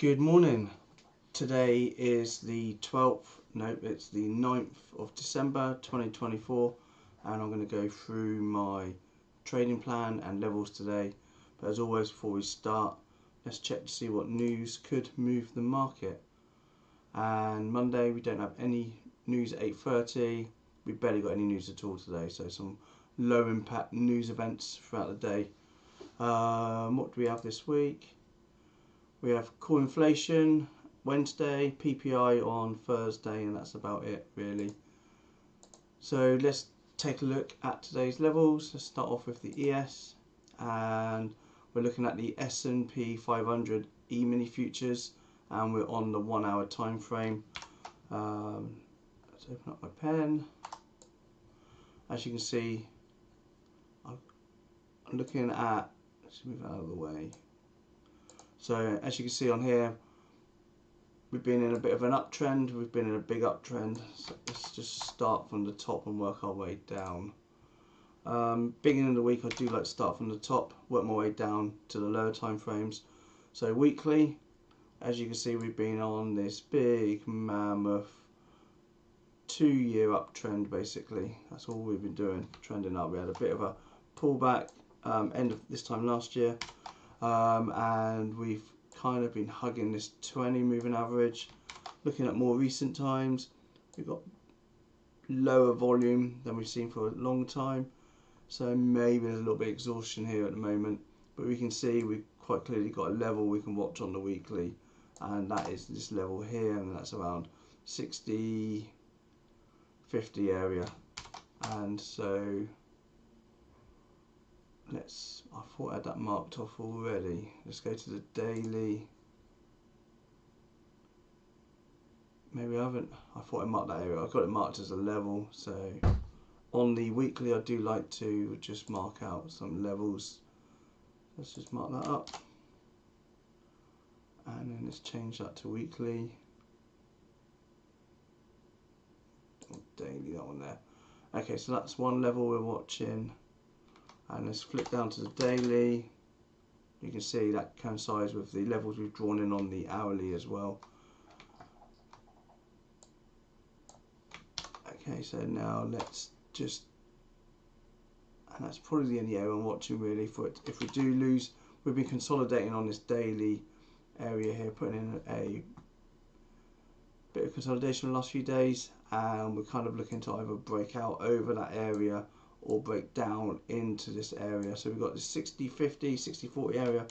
Good morning. Today is the 12th, no, it's the 9th of December 2024, and I'm going to go through my trading plan and levels today. But as always, before we start, let's check to see what news could move the market. And Monday we don't have any news at 8:30. We barely got any news at all today, so some low impact news events throughout the day. What do we have this week? We have core inflation Wednesday, PPI on Thursday, and that's about it really. So let's take a look at today's levels. Let's start off with the ES, and we're looking at the S&P 500 E-mini futures, and we're on the 1 hour time frame. Let's open up my pen. As you can see, I'm looking at, let's move out of the way. So as you can see on here, we've been in a bit of an uptrend. We've been in a big uptrend. So let's just start from the top and work our way down. Beginning of the week, I do like to start from the top, work my way down to the lower time frames. So weekly, as you can see, we've been on this big mammoth 2-year uptrend basically. That's all we've been doing, trending up. We had a bit of a pullback end of this time last year. And we've kind of been hugging this 20 moving average. Looking at more recent times, we've got lower volume than we've seen for a long time, so maybe there's a little bit of exhaustion here at the moment, but we can see we've quite clearly got a level we can watch on the weekly, and that is this level here, and that's around 60-50 area. And so I thought I had that marked off already. Let's go to the daily. Maybe I haven't. I thought I marked that area. I've got it marked as a level. So on the weekly, I do like to just mark out some levels. Let's just mark that up. And then let's change that to weekly. Or daily, that one there. Okay, so that's one level we're watching. And let's flip down to the daily. You can see that coincides with the levels we've drawn in on the hourly as well. Okay, so now let's just, and that's probably the only area I'm watching really for it. If we do lose, we've been consolidating on this daily area here, putting in a bit of consolidation the last few days, and we're kind of looking to either break out over that area or break down into this area. So we've got this 60-50, 60-40 area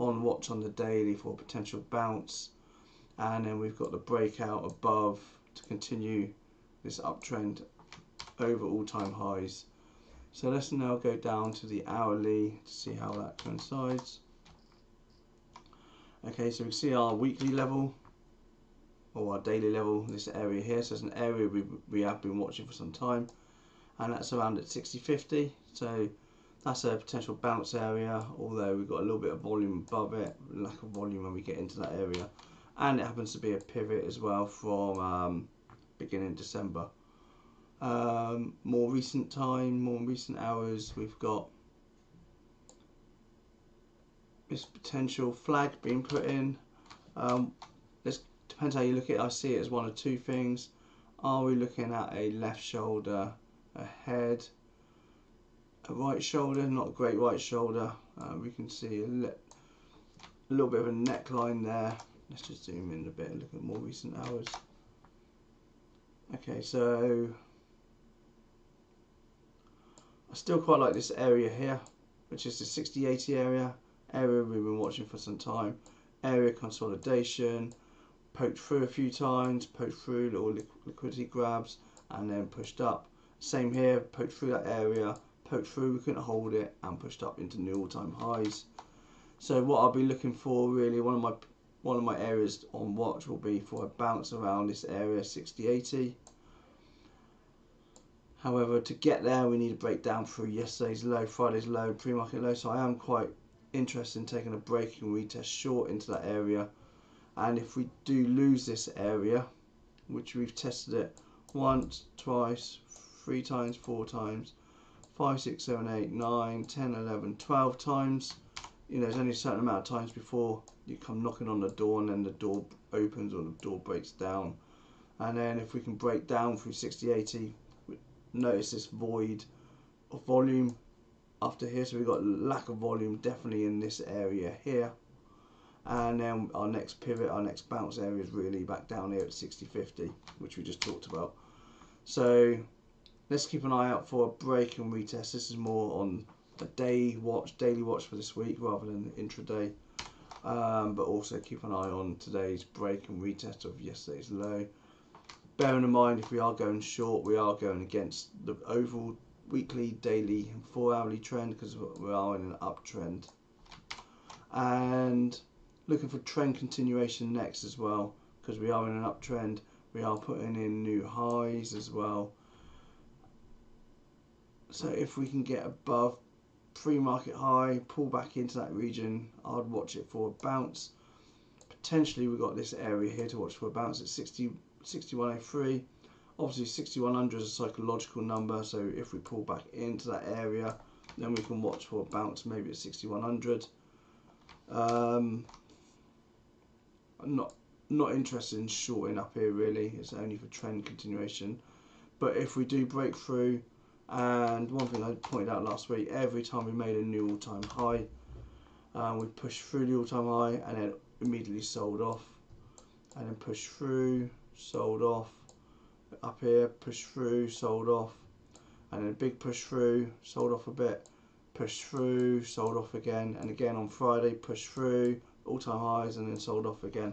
on watch on the daily for a potential bounce, and then we've got the breakout above to continue this uptrend over all-time highs. So let's now go down to the hourly to see how that coincides. Okay, so we can see our weekly level or our daily level, this area here. So it's an area we have been watching for some time, and that's around at 60-50, so that's a potential bounce area, although we've got a little bit of volume above it, lack of volume when we get into that area, and it happens to be a pivot as well from beginning December. More recent time, more recent hours, we've got this potential flag being put in. This depends how you look at it. I see it as one of two things. Are we looking at a left shoulder ahead, a right shoulder, not a great right shoulder? We can see a little bit of a neckline there. Let's just zoom in a bit and look at more recent hours. Okay, so I still quite like this area here, which is the 60-80 area we've been watching for some time. Area consolidation, poked through a few times, poked through little liquidity grabs, and then pushed up. Same here, poked through that area, poked through, we couldn't hold it, and pushed up into new all-time highs. So what I'll be looking for really, one of my areas on watch will be for a bounce around this area 60-80. However, to get there we need to break down through yesterday's low, Friday's low, pre-market low, so I am quite interested in taking a break and retest short into that area. And if we do lose this area, which we've tested it once, twice, 3 times, 4 times, 5, 6, 7, 8, 9, 10, 11, 12 times, you know, there's only a certain amount of times before you come knocking on the door and then the door opens or the door breaks down. And then if we can break down through 60-80, notice this void of volume after here. So we've got lack of volume definitely in this area here. And then our next pivot, our next bounce area is really back down here at 60-50, which we just talked about. So let's keep an eye out for a break and retest. This is more on a daily watch for this week rather than intraday. But also keep an eye on today's break and retest of yesterday's low. Bearing in mind, if we are going short, we are going against the overall weekly, daily and 4-hourly trend, because we are in an uptrend. And looking for trend continuation next as well, because we are in an uptrend. We are putting in new highs as well. So if we can get above pre-market high, pull back into that region, I'd watch it for a bounce. Potentially we've got this area here to watch for a bounce at 6103. Obviously 6100 is a psychological number, so if we pull back into that area, then we can watch for a bounce maybe at 6100. I'm not interested in shorting up here really, it's only for trend continuation. But if we do break through, and one thing I pointed out last week, every time we made a new all-time high, we pushed through the all-time high and then immediately sold off, and then pushed through, sold off, up here, pushed through, sold off, and then a big push through, sold off a bit, pushed through, sold off again, and again on Friday, pushed through, all-time highs, and then sold off again.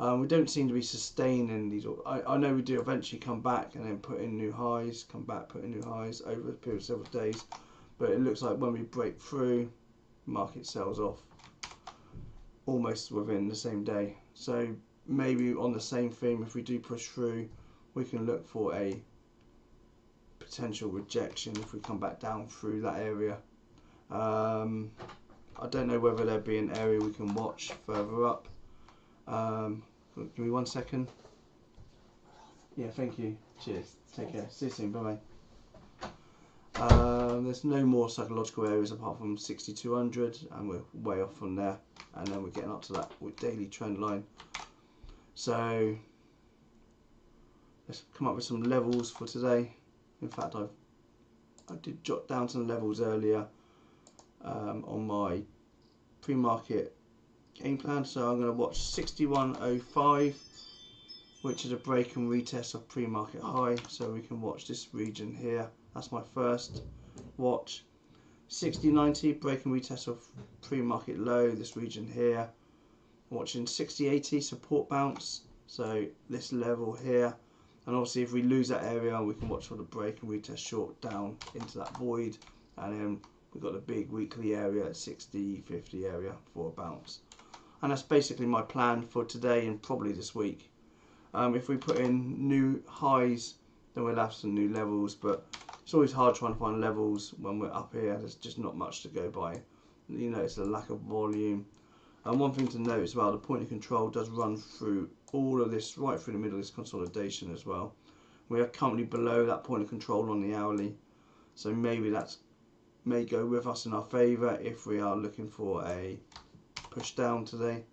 We don't seem to be sustaining these. I know we do eventually come back and then put in new highs, come back, put in new highs over a period of several days, but it looks like when we break through, market sells off almost within the same day. So maybe on the same theme, if we do push through, we can look for a potential rejection if we come back down through that area. I don't know whether there'd be an area we can watch further up. Give me 1 second. Yeah, thank you. Cheers. Take care. See you soon. Bye bye. There's no more psychological areas apart from 6200, and we're way off from there. And then we're getting up to that with daily trend line. So let's come up with some levels for today. In fact, I did jot down some levels earlier on my pre-market game plan. So I'm going to watch 6105, which is a break and retest of pre-market high. So we can watch this region here. That's my first watch. 6090, break and retest of pre-market low, this region here. Watching 6080, support bounce, so this level here. And obviously if we lose that area, we can watch for the break and retest short down into that void. And then we've got the big weekly area at 60-50 area for a bounce. And that's basically my plan for today and probably this week. If we put in new highs, then we'll have some new levels, but it's always hard trying to find levels when we're up here. There's just not much to go by. You know, it's a lack of volume. And one thing to note as well, the point of control does run through all of this, right through the middle of this consolidation as well. We are currently below that point of control on the hourly, so maybe that may go with us in our favour if we are looking for a push down today.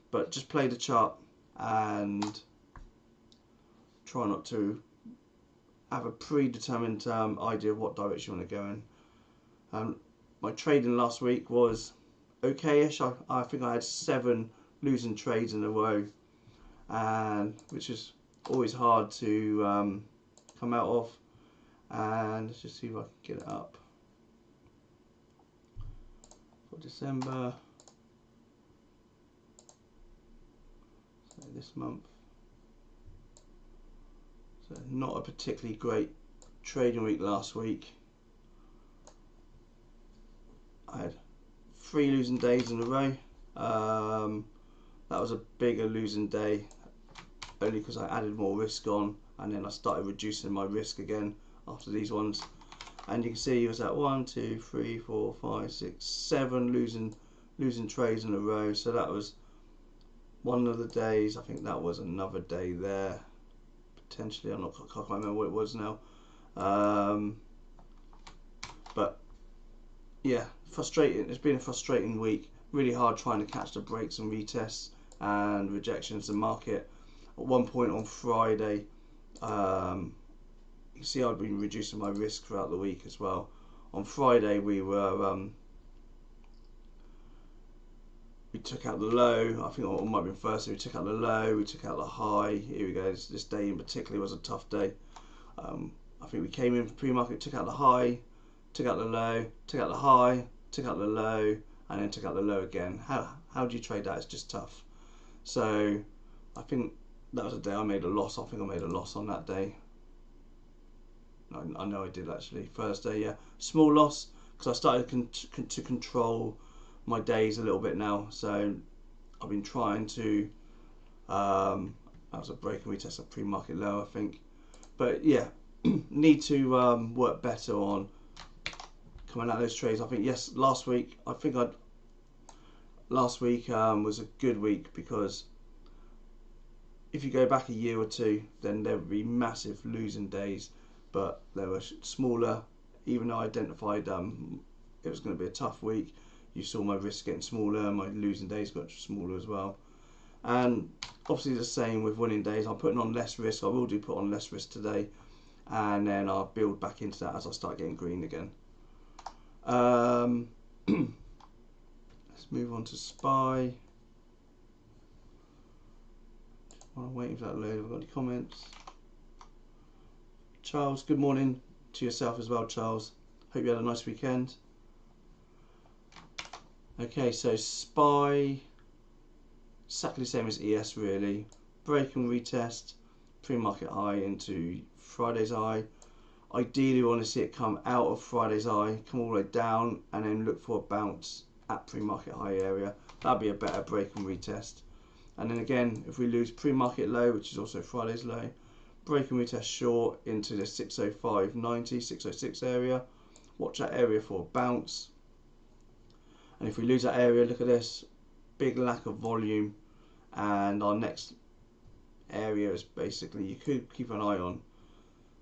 But just play the chart and try not to have a predetermined idea of what direction you want to go in. My trading last week was okay-ish. I think I had 7 losing trades in a row, and which is always hard to come out of. And let's just see if I can get it up for December. So this month. So not a particularly great trading week last week. I had 3 losing days in a row. That was a bigger losing day, only because I added more risk on, and then I started reducing my risk again after these ones. And you can see it was at 1, 2, 3, 4, 5, 6, 7 losing trades in a row. So that was one of the days. I think that was another day there. Potentially, I can't remember what it was now. But yeah, frustrating. It's been a frustrating week. Really hard trying to catch the breaks and retests and rejections. The market at one point on Friday, you can see I've been reducing my risk throughout the week as well. On Friday we took out the low. I think it might have been Thursday. We took out the low, we took out the high. Here we go. This day in particular was a tough day. I think we came in for pre-market, took out the high, took out the low, took out the high, took out the low, and then took out the low again. How do you trade that? It's just tough. So I think that was a day I made a loss. I think I made a loss on that day. I know I did actually. Thursday, yeah, small loss because I started to control my days a little bit now. So I've been trying to. That was a break and retest, a pre-market low, I think. But yeah, need to work better on coming out of those trades. I think last week was a good week because if you go back a year or two, then there would be massive losing days, but they were smaller. Even though I identified it was going to be a tough week, you saw my risk getting smaller, my losing days got smaller as well. And obviously the same with winning days. I'm putting on less risk. I will put on less risk today, and then I'll build back into that as I start getting green again. Let's move on to SPY. While I'm waiting for that load, have I got any comments? Charles, good morning to yourself as well, Charles. Hope you had a nice weekend. Okay, so SPY, exactly the same as ES really. Break and retest, pre-market high into Friday's high. Ideally, we want to see it come out of Friday's high, come all the way down, and then look for a bounce at pre-market high area. That'd be a better break and retest. And then again, if we lose pre-market low, which is also Friday's low, break and retest short into the 605.90, 606 area. Watch that area for a bounce. And if we lose that area, look at this, big lack of volume. And our next area is basically, you could keep an eye on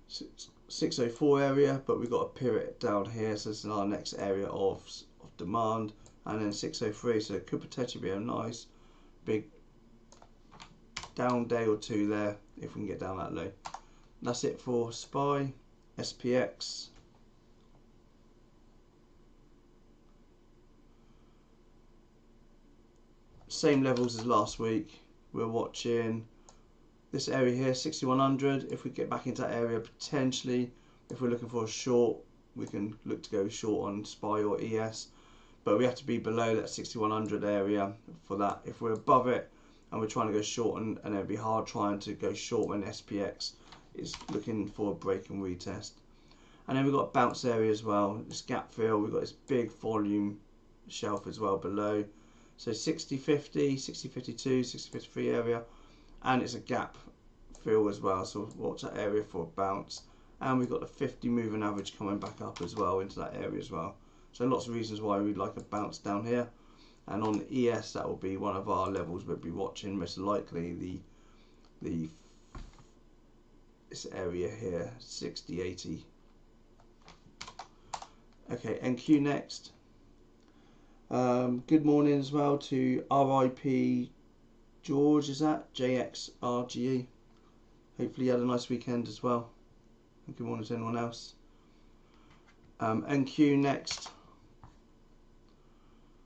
604 area, but we've got a pivot down here, so this is our next area of demand. And then 603, so it could potentially be a nice big down day or two there if we can get down that low. That's it for SPY. SPX. Same levels as last week. We're watching this area here, 6100. If we get back into that area, potentially, if we're looking for a short, we can look to go short on SPY or ES. But we have to be below that 6100 area for that. If we're above it and we're trying to go short, and it'd be hard trying to go short when SPX is looking for a break and retest. And then we've got bounce area as well, this gap fill. We've got this big volume shelf as well below. So 60.50, 60.52, 60.53 area, and it's a gap fill as well. So watch that area for a bounce. And we've got the 50 moving average coming back up as well into that area as well. So lots of reasons why we'd like a bounce down here. And on the ES, that will be one of our levels we'll be watching, most likely this area here, 60.80. Okay, NQ next. Good morning as well to RIP George, is that? JXRGE. Hopefully you had a nice weekend as well. And good morning to anyone else. NQ next.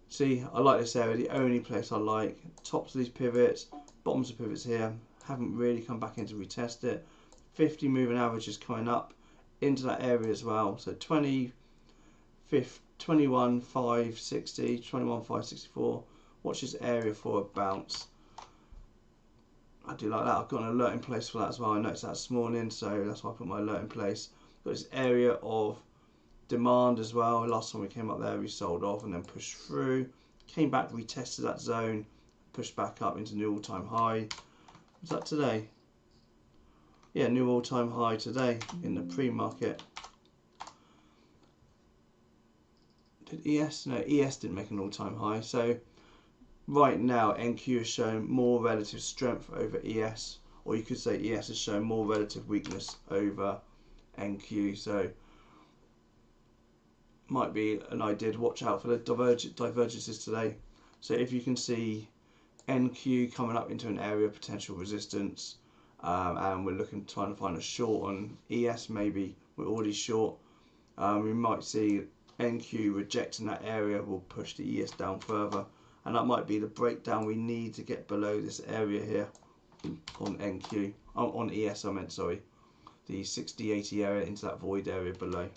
See, I like this area, the only place I like. Tops of these pivots, bottoms of pivots here. Haven't really come back in to retest it. 50 moving average is coming up into that area as well. So 21,560, 21,564. Watch this area for a bounce. I do like that. I've got an alert in place for that as well. I noticed that this morning, so that's why I put my alert in place. Got this area of demand as well. Last time we came up there, we sold off and then pushed through. Came back, retested that zone, pushed back up into new all-time high. Was that today? Yeah, new all-time high today in the pre-market. Did ES? No, ES didn't make an all-time high. So right now, NQ is showing more relative strength over ES, or you could say ES is showing more relative weakness over NQ. So might be an idea to watch out for the divergences today. So if you can see NQ coming up into an area of potential resistance, and we're trying to find a short on ES, maybe we're already short, we might see NQ rejecting that area will push the ES down further, and that might be the breakdown we need to get below this area here on NQ, on ES I meant, sorry, the 60-80 area into that void area below.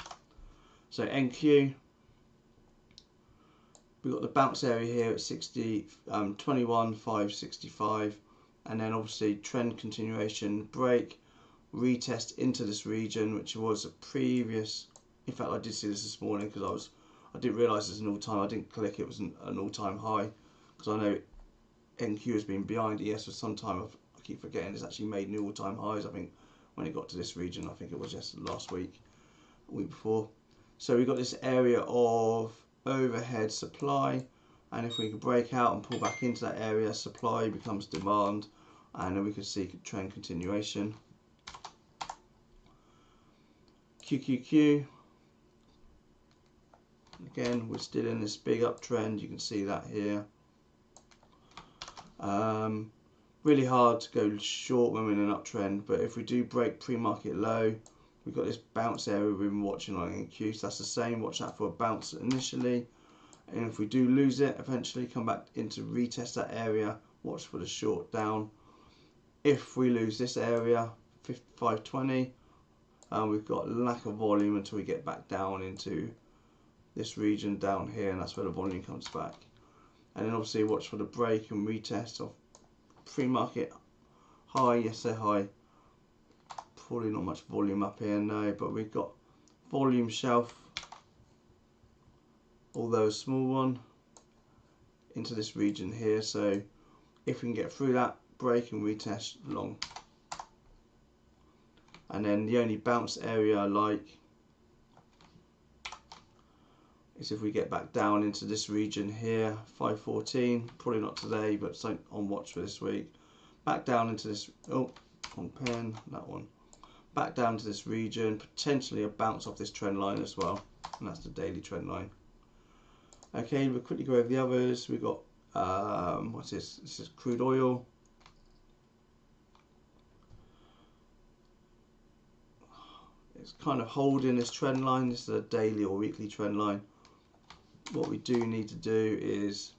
So NQ, we've got the bounce area here at 21,565, and then obviously trend continuation, break, retest into this region, which was a previous, in fact I did see this morning because I didn't realise it's an all-time, I didn't click it was an all-time high, because I know NQ has been behind ES for some time. I keep forgetting it's actually made new all-time highs. I think when it got to this region, I think it was just last week, a week before. So we've got this area of overhead supply, and if we can break out and pull back into that area, supply becomes demand, and then we can see trend continuation. QQQ, again we're still in this big uptrend, you can see that here. Really hard to go short when we're in an uptrend, but if we do break pre-market low, we've got this bounce area we've been watching on NQ, so that's the same, watch out for a bounce initially, and if we do lose it, eventually come back into retest that area, watch for the short down. If we lose this area, 520, we've got lack of volume until we get back down into this region down here, and that's where the volume comes back. And then obviously watch for the break and retest of pre-market high, yes they're high, probably not much volume up here, no, but we've got volume shelf, although a small one, into this region here, so if we can get through that, break and retest long. And then the only bounce area I like is if we get back down into this region here, 514, probably not today, but something on watch for this week. Back down into this, oh, on pen, that one. Back down to this region, potentially a bounce off this trend line as well, and that's the daily trend line. Okay, we'll quickly go over the others. We've got, what's this? This is crude oil. It's kind of holding this trend line. This is a daily or weekly trend line. What we do need to do is,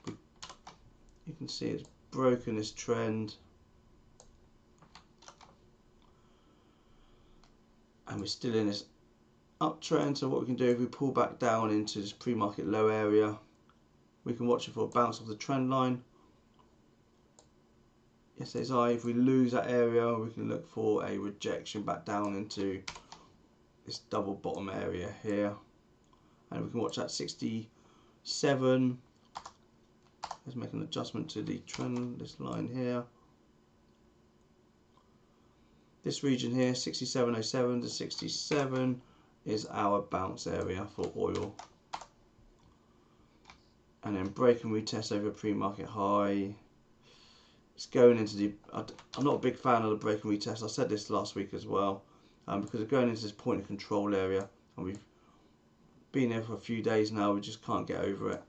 you can see it's broken this trend, and we're still in this uptrend. So what we can do, if we pull back down into this pre-market low area, we can watch it for a bounce off the trend line. Yes, there's I. If we lose that area, we can look for a rejection back down into this double bottom area here, and we can watch that 67. Let's make an adjustment to the trend, this line here. This region here, 67.07 to 67, is our bounce area for oil. And then break and retest over pre-market high. It's going into the, I'm not a big fan of the break and retest. I said this last week as well, because it's going into this point of control area, and we've been here for a few days now, we just can't get over it.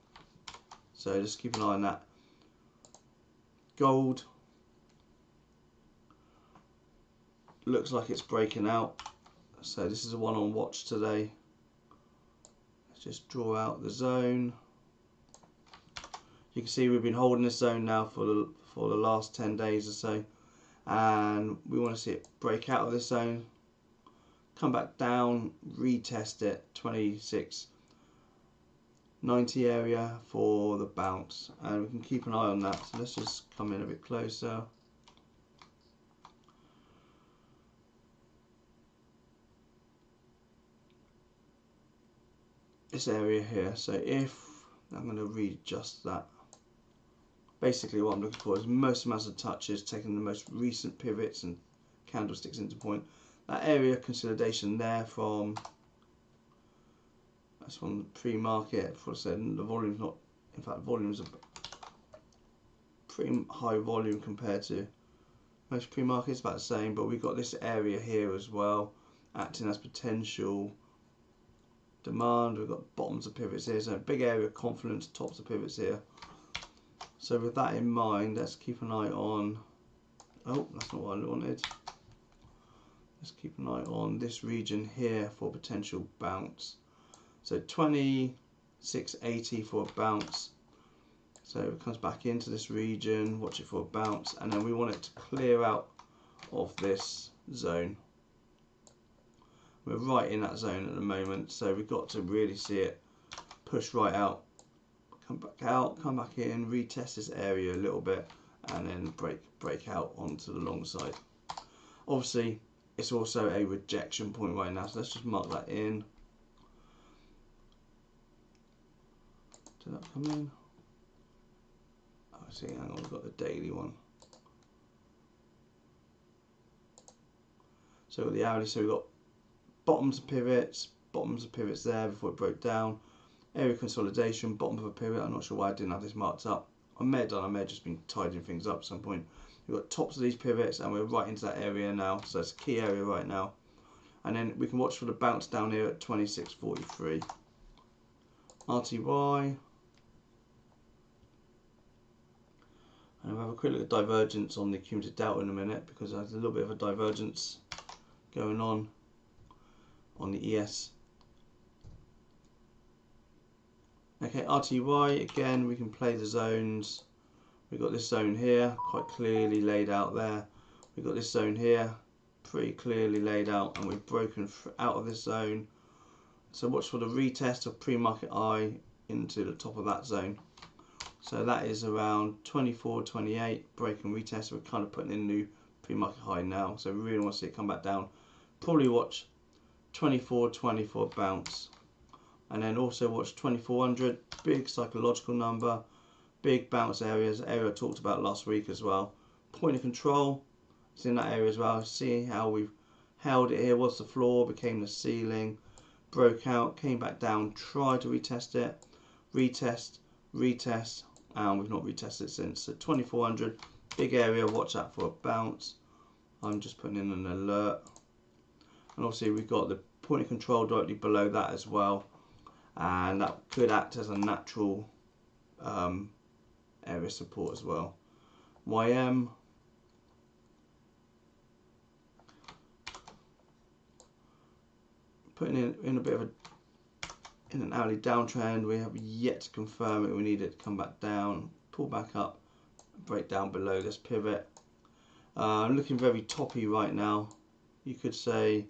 So just keep an eye on that. Gold looks like it's breaking out, so this is the one on watch today. Let's just draw out the zone. You can see we've been holding this zone now for the last 10 days or so, and we want to see it break out of this zone, come back down, retest it, 26.90 area for the bounce, and we can keep an eye on that. So let's just come in a bit closer. This area here, so if I'm going to readjust that, basically what I'm looking for is most amounts of touches, taking the most recent pivots and candlesticks into point. That area consolidation there from, that's from the pre-market. Before I said the volume's not, in fact volume's a pretty high volume compared to most pre-markets, about the same, but we've got this area here as well acting as potential demand, we've got bottoms of pivots here, so a big area of confidence, tops of pivots here. So with that in mind, let's keep an eye on, oh, that's not what I wanted. Let's keep an eye on this region here for potential bounce. So 2680 for a bounce. So it comes back into this region, watch it for a bounce, and then we want it to clear out of this zone. We're right in that zone at the moment, so we've got to really see it push right out, come back out, come back in, retest this area a little bit, and then break out onto the long side. Obviously, it's also a rejection point right now, so let's just mark that in. Did that come in? Oh, see, hang on, we've got the daily one. So the hourly, so we've got bottoms of pivots there before it broke down. Area consolidation, bottom of a pivot. I'm not sure why I didn't have this marked up. I may have just been tidying things up at some point. We've got tops of these pivots and we're right into that area now, so it's a key area right now. And then we can watch for the bounce down here at 26.43. RTY. And we'll have a quick look at divergence on the cumulative delta in a minute, because there's a little bit of a divergence going on the ES. Okay, RTY, again, we can play the zones. We've got this zone here, quite clearly laid out there. We've got this zone here, pretty clearly laid out, and we've broken out of this zone. So watch for the retest of pre-market high into the top of that zone. So that is around 24.28, break and retest. We're kind of putting in new pre-market high now, so we really want to see it come back down. Probably watch 24.20 for a bounce. And then also watch 2400, big psychological number, big bounce areas, area I talked about last week as well. Point of control, it's in that area as well. See how we've held it here, was the floor, became the ceiling, broke out, came back down, tried to retest it, retest, and we've not retested it since. So 2400, big area, watch out for a bounce. I'm just putting in an alert. And obviously we've got the point of control directly below that as well, and that could act as a natural area support as well. YM, putting in a bit of an hourly downtrend. We have yet to confirm it. We need it to come back down, pull back up, break down below this pivot. Looking very toppy right now. You could say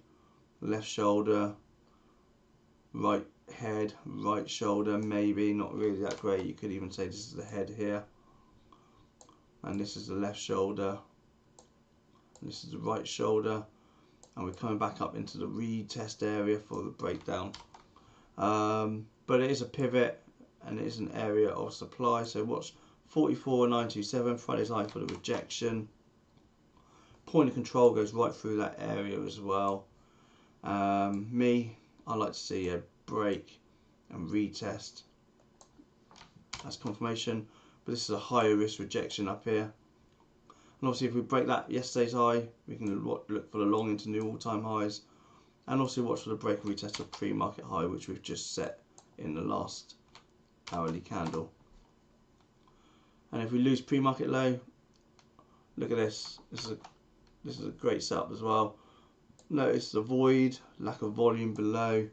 left shoulder, right head, right shoulder, maybe not really that great. You could even say this is the head here, and this is the left shoulder, and this is the right shoulder, and we're coming back up into the retest area for the breakdown. But it is a pivot and it is an area of supply, so watch 44.927, Friday's high for the rejection. Point of control goes right through that area as well. I like to see a break and retest as confirmation, but this is a higher risk rejection up here. And obviously if we break that yesterday's high, we can look for the long into new all-time highs, and also watch for the break and retest of pre-market high, which we've just set in the last hourly candle. And if we lose pre-market low, look at this. This is a great setup as well. Notice the void, lack of volume below.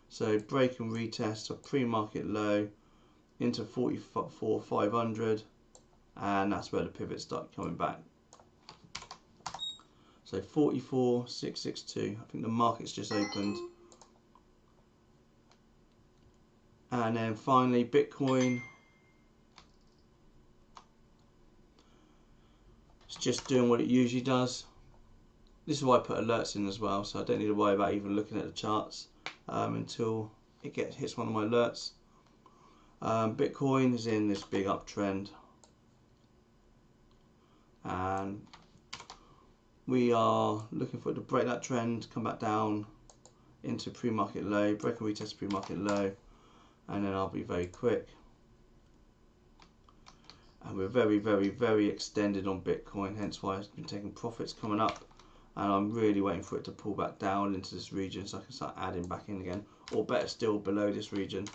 So break and retest of pre-market low into 44,500, and that's where the pivots start coming back. So 44,662. I think the market's just opened. And then finally Bitcoin. It's just doing what it usually does. This is why I put alerts in as well, so I don't need to worry about even looking at the charts until it hits one of my alerts. Bitcoin is in this big uptrend, and we are looking for it to break that trend, come back down into pre-market low, break and retest pre-market low, and then I'll be very quick. And we're very extended on Bitcoin, hence why I've been taking profits coming up, and I'm really waiting for it to pull back down into this region so I can start adding back in again. or better still below this region.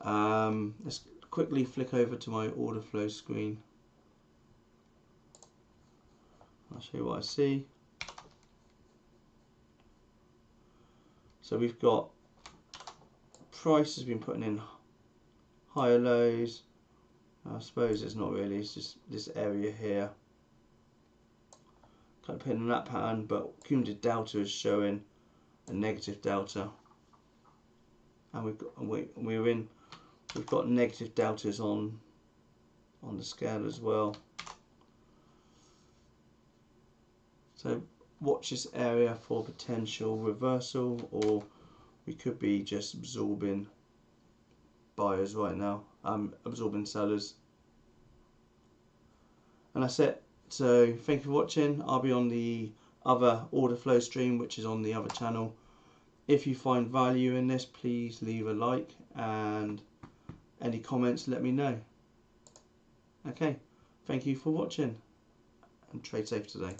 Let's quickly flick over to my order flow screen. I'll show you what I see. So we've got price has been putting in higher lows. I suppose it's not really, it's just this area here. Kind of putting in that pattern, but cumulative delta is showing a negative delta. And we've got negative deltas on the scale as well. So watch this area for potential reversal, or we could be just absorbing buyers right now, absorbing sellers. And that's it. So thank you for watching. I'll be on the other order flow stream, which is on the other channel. If you find value in this, please leave a like, and any comments let me know. Okay, thank you for watching, and trade safe today.